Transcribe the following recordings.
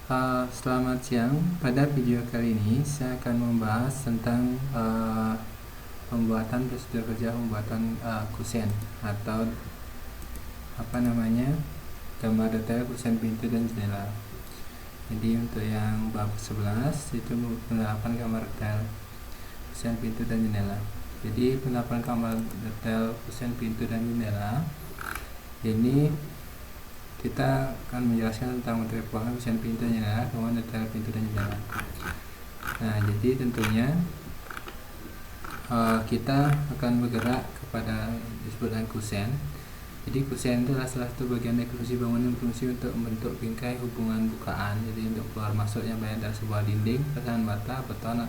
Selamat siang. Pada video kali ini saya akan membahas tentang pembuatan prosedur kerja pembuatan kusen atau gambar detail kusen pintu dan jendela. Jadi untuk yang bab 11 itu penerapan gambar detail kusen pintu dan jendela. Jadi penerapan gambar detail kusen pintu dan jendela ini kita akan menjelaskan tentang materi pembuatan kusen pintu dan jendela, kemudian detail pintu dan jendela. Nah, jadi tentunya kita akan bergerak kepada disebut dengan kusen. Jadi kusen itu adalah salah satu bagian dari konstruksi bangunan berfungsi untuk membentuk bingkai hubungan bukaan. Jadi untuk keluar masuknya baik dari sebuah dinding, pertahanan bata, beton,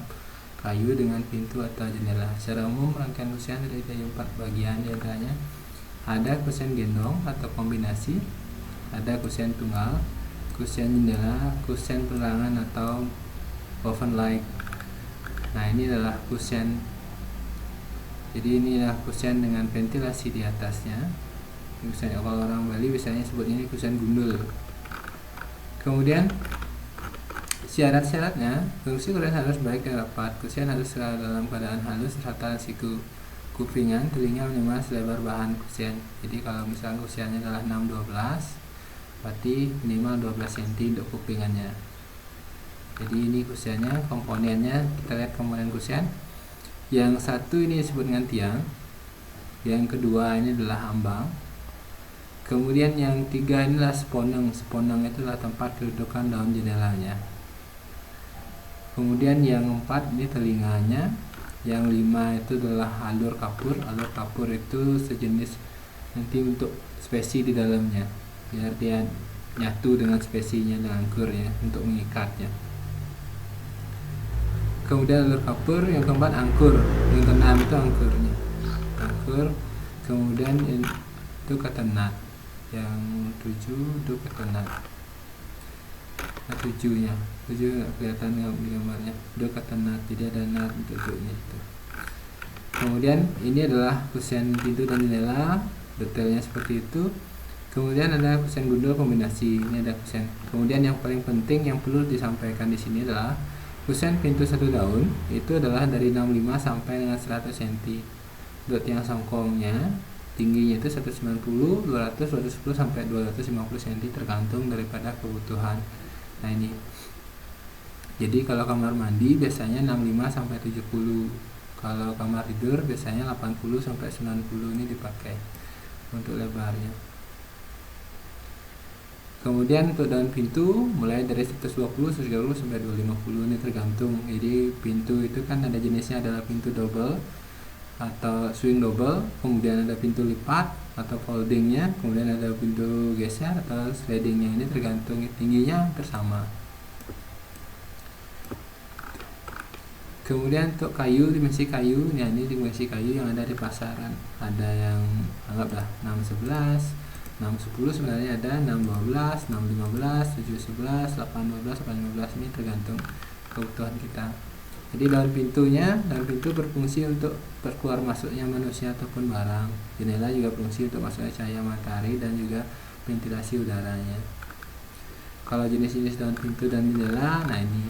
kayu dengan pintu atau jendela. Secara umum rangkaian kusen terdiri dari 4 bagian, diantaranya ada kusen gendong atau kombinasi, ada kusen tunggal, kusen jendela, kusen penerangan atau oven light. Nah, ini adalah kusen. Jadi ini adalah kusen dengan ventilasi di atasnya. Kusen, kalau orang Bali biasanya sebut ini kusen gundul. Kemudian syarat-syaratnya, fungsi kusen harus baik dan rapat. Kusen harus dalam keadaan halus serta siku kupingan, telinga minimal selebar bahan kusen. Jadi kalau misalnya kusennya adalah 6-12, berarti minimal 12 cm untuk kupingannya. Jadi ini kusennya, komponennya kita lihat komponen kusen. Yang satu ini disebut dengan tiang, yang kedua ini adalah ambang, kemudian yang tiga inilah seponeng. Seponeng itu adalah tempat kedudukan daun jendelanya. Kemudian yang 4 ini telinganya, yang 5 itu adalah alur kapur. Alur kapur itu sejenis nanti untuk spesi di dalamnya, biar dia nyatu dengan spesinya dengan angkurnya untuk mengikatnya. Kemudian alur kapur, yang keempat angkur, yang keenam itu angkurnya, angkur. Kemudian itu ketenat, yang 7 itu ketenat. Nah, 7 nggak kelihatan di gambarnya, itu ketenat, jadi ada nat tutupnya itu. Kemudian ini adalah kusen pintu dan jendela, detailnya seperti itu. Kemudian ada kusen gundul kombinasi, ini ada kusen. Kemudian yang paling penting yang perlu disampaikan di sini adalah kusen pintu satu daun itu adalah dari 65 sampai dengan 100 cm. Untuk tiang songkongnya tingginya itu 190, 200, 210 sampai 250 cm tergantung daripada kebutuhan. Nah, ini. Jadi kalau kamar mandi biasanya 65 sampai 70. Kalau kamar tidur biasanya 80 sampai 90 ini dipakai untuk lebarnya. Kemudian untuk daun pintu mulai dari 120, 130 sampai 250 ini tergantung. Jadi pintu itu kan ada jenisnya, adalah pintu double atau swing double, kemudian ada pintu lipat atau foldingnya, kemudian ada pintu geser atau slidingnya. Ini tergantung tingginya hampir sama. Kemudian untuk kayu, dimensi kayu, ya ini dimensi kayu yang ada di pasaran. Ada yang anggaplah 611, 610 sebenarnya ada 612, 615, 711, 812, 815, ini tergantung kebutuhan kita. Jadi daun pintu berfungsi untuk berkeluar masuknya manusia ataupun barang. Jendela juga berfungsi untuk masuknya cahaya matahari dan juga ventilasi udaranya. Kalau jenis-jenis daun pintu dan jendela, nah ini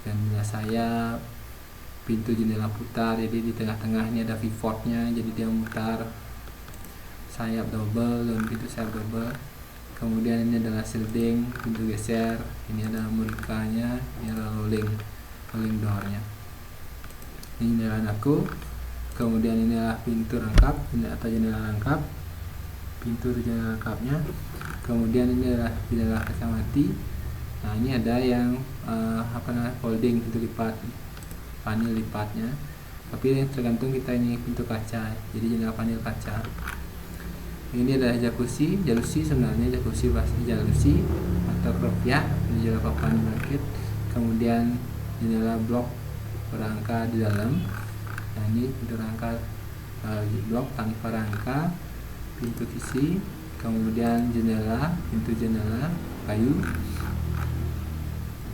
jendela sayap, pintu jendela putar, jadi di tengah-tengah ini ada pivotnya, jadi dia mutar. Sayap double dan pintu sayap double. Kemudian ini adalah sliding, pintu geser. Ini ada murikanya, ini adalah rolling doornya. Ini jendela daku. Kemudian ini adalah pintu rangkap atau jendela rangkap, pintu jendela rangkapnya. Kemudian ini adalah jendela kaca mati. Nah, ini ada yang folding, pintu lipat, panel lipatnya. Tapi tergantung kita ini pintu kaca, jadi jendela panel kaca. Ini adalah jalusi sebenarnya, jalusi atau kropiak, jendela papan bangkit. Kemudian jendela blok berangka di dalam. Nah, ini pintu rangka blok tanpa rangka, pintu kisi. Kemudian pintu jendela kayu.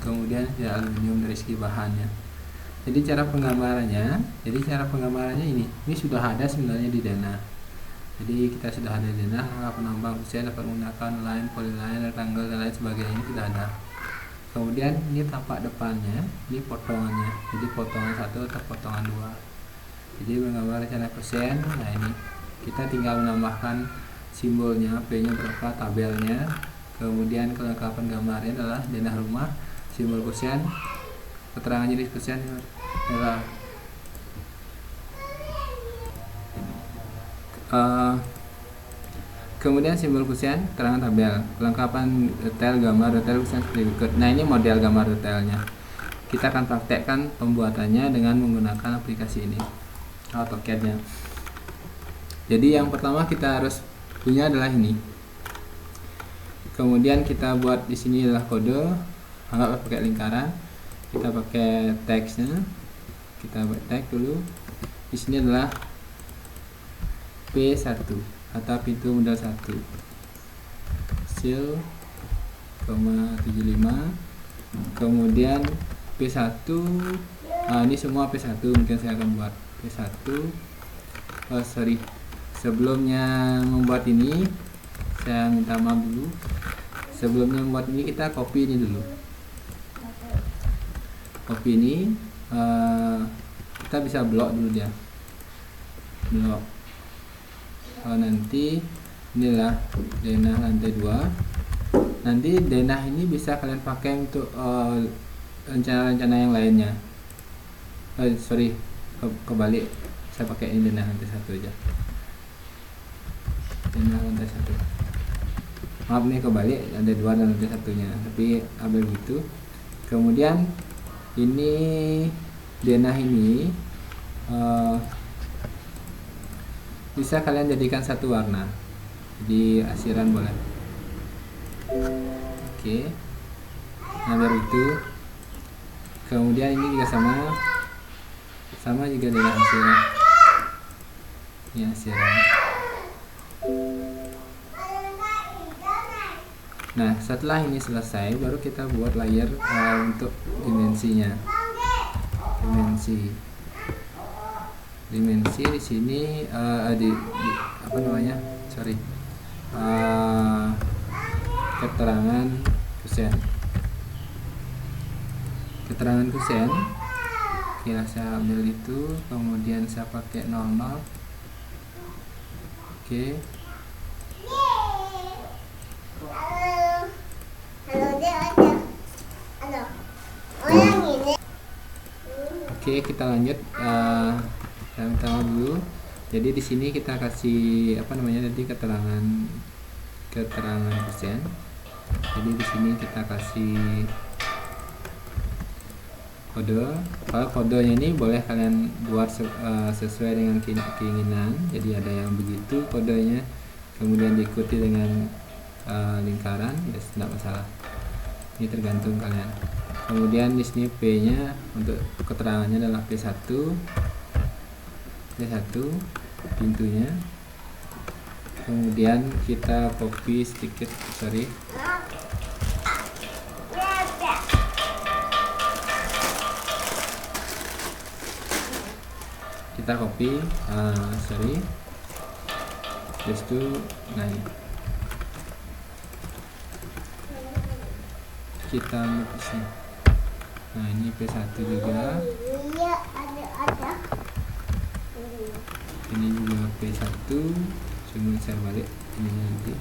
Kemudian ya aluminium dari segi bahannya. Jadi cara penggambarannya ini sudah ada sebenarnya di Dana. Jadi kita sudah ada denah, penambang kusen dapat menggunakan line, polyline, rectangle, dan lain sebagainya, ini sudah ada. Kemudian ini tampak depannya, ini potongannya, jadi potongan 1 atau potongan 2. Jadi menggambar rencana kusen. Nah ini kita tinggal menambahkan simbolnya, P nya berapa, tabelnya. Kemudian kelengkapan gambarnya adalah denah rumah, simbol kusen, keterangan jenis kusen adalah kemudian simbol kusen, keterangan tabel, kelengkapan detail gambar detail kusen seperti berikut. Nah ini model gambar detailnya. Kita akan praktekkan pembuatannya dengan menggunakan aplikasi ini, AutoCAD-nya. Jadi yang pertama kita harus punya adalah ini. Kemudian kita buat di sini adalah kode, anggap pakai lingkaran. Kita pakai teksnya, kita buat teks dulu. Di sini adalah P1 atau pintu modal 1 seal, 75. Kemudian P1, ini semua P1, mungkin saya akan buat P1. Sebelumnya membuat ini saya minta maaf dulu. Sebelumnya membuat ini kita copy ini dulu. Copy ini kita bisa blok dulu dia, blok. Nanti inilah denah lantai 2. Nanti denah ini bisa kalian pakai untuk rencana-rencana yang lainnya. Kebalik, saya pakai ini denah lantai 1 aja. Denah lantai 1. Maaf nih, kebalik, lantai 2 dan lantai 1-nya, tapi ambil gitu. Kemudian ini denah ini bisa kalian jadikan satu warna, jadi asiran boleh. Oke, nah biar itu. Kemudian ini juga sama juga dengan asiran, ini asiran. Nah setelah ini selesai, baru kita buat layer untuk dimensinya. Dimensi di sini keterangan kusen. Kira saya ambil itu, kemudian saya pakai 00. Oke. Oke, kita lanjut. Saya minta maaf dulu. Jadi di sini kita kasih tadi keterangan kusen. Jadi di sini kita kasih kode. Kalau kodenya ini boleh kalian buat sesuai dengan keinginan. Jadi ada yang begitu kodenya, kemudian diikuti dengan lingkaran, ya tidak masalah. Ini tergantung kalian. Kemudian di sini P-nya untuk keterangannya adalah P1 pintunya. Kemudian kita copy sedikit, kita copy terus itu naik, kita ambil di sini. Nah ini P1 juga, ini juga P1, cuma saya balik ini nanti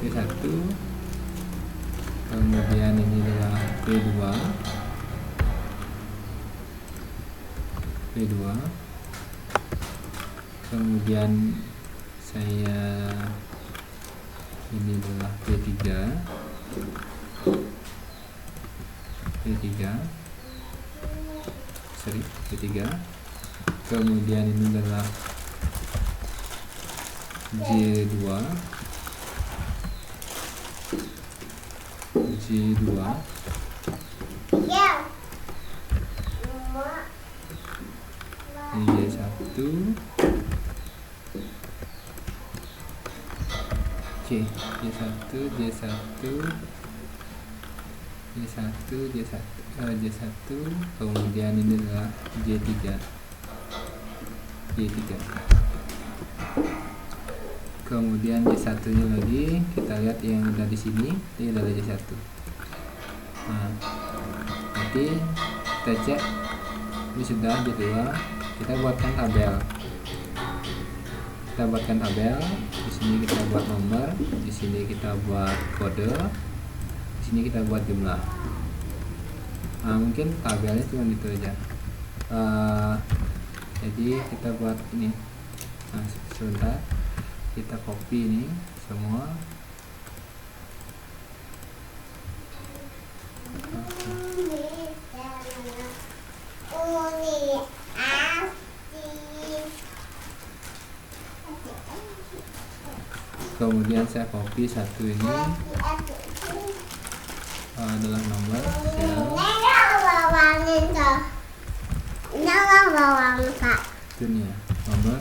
P1. Kemudian ini adalah P2. Kemudian saya ini adalah P3. Kemudian ini adalah J2. Ini J1. Oke, J1, kemudian ini adalah J3. Y3. Kemudian Y1 nya lagi kita lihat yang ada di sini, ini adalah Y1. Nah, nanti kita cek ini sudah Y2, kita buatkan tabel. Di sini kita buat nomor, di sini kita buat kode, di sini kita buat jumlah. Nah, mungkin tabelnya cuma itu aja. Jadi kita buat ini. Nah, sebentar, kita copy ini semua. Kemudian saya copy satu ini adalah nomor sel. Ini ya, nomor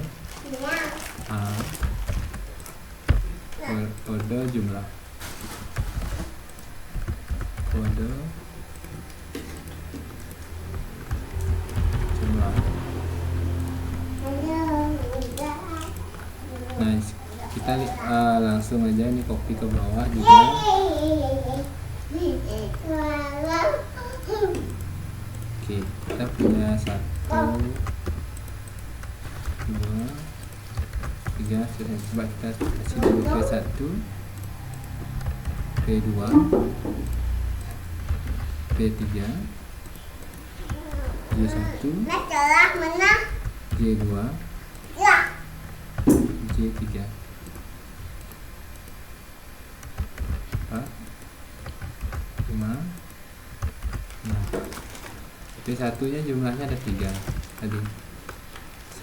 A, kode jumlah, kode jumlah. Nah, kita langsung aja ini copy ke bawah juga. Oke, kita punya 1, 2, 3. Coba kita kasih dulu P1, P2, P3, J1, J2, J3, 4, 5. Nah, P1 nya jumlahnya ada 3 tadi.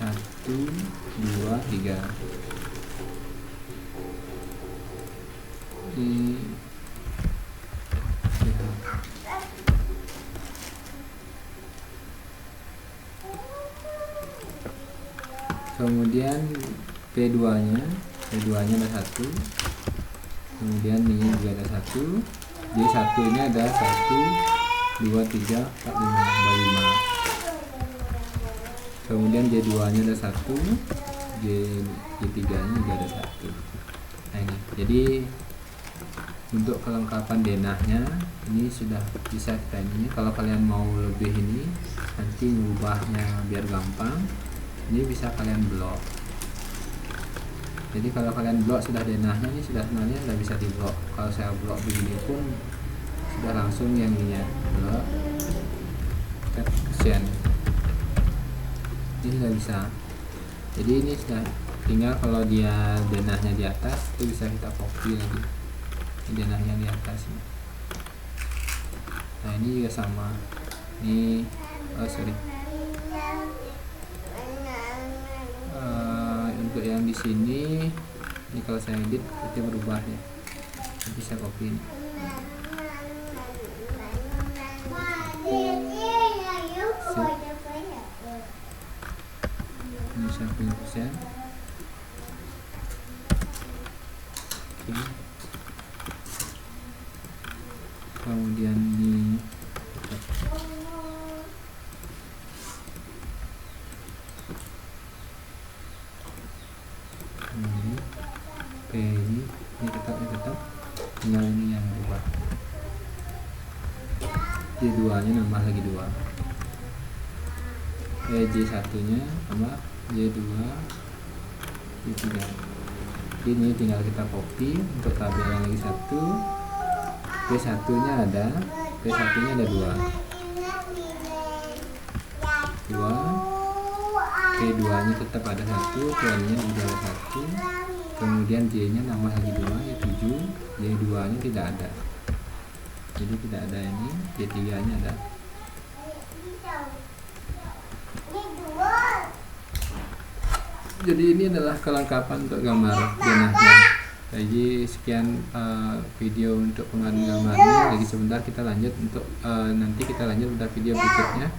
1, 2, 3. Kemudian P2 nya ada 1. Kemudian ini juga ada 1. J1 nya ada 1, 2, 3, 4, 5, ada 5. Kemudian J2 nya ada 1, J3 nya juga ada 1. Nah, ini jadi untuk kelengkapan denahnya ini sudah bisa kita ini. Kalau kalian mau lebih ini nanti ngubahnya biar gampang, ini bisa kalian blok. Jadi kalau kalian blok sudah denahnya, ini sudah sebenarnya nggak bisa di blok. Kalau saya blok begini pun sudah langsung yang ini ya, blok caption. Ini nggak bisa. Jadi ini sudah tinggal kalau dia denahnya di atas itu bisa kita copy lagi. Ini denahnya di atas. Nah, ini juga sama. Ini untuk yang di sini ini kalau saya edit itu berubah ya. Nanti saya copy ini. Ini saya punya persen. Oke. Kemudian ini P ini tetap tinggal ini yang berubah. J2 nya nambah lagi 2. J1 nya tambah J2, J3. Ini tinggal kita copy untuk tabel yang lagi 1. P1 nya ada 2. P2 nya tetap ada 1, P nya juga ada 1. Kemudian J nya nambah lagi 2, ya 7. J2 nya tidak ada, jadi tidak ada ini. J3 nya ada. Jadi ini adalah kelengkapan untuk gambar denahnya. Jadi sekian video untuk pengadaan gambarnya. Lagi sebentar kita lanjut untuk nanti kita lanjut pada video berikutnya.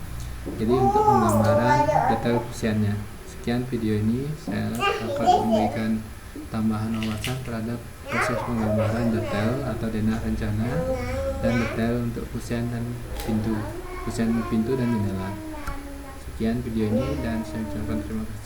Jadi untuk penggambaran detail kusiannya. Sekian video ini, saya dapat memberikan tambahan wawasan terhadap proses penggambaran detail atau denah rencana dan detail untuk kusian dan pintu, kusian pintu dan jendela. Sekian video ini dan saya ucapkan terima kasih.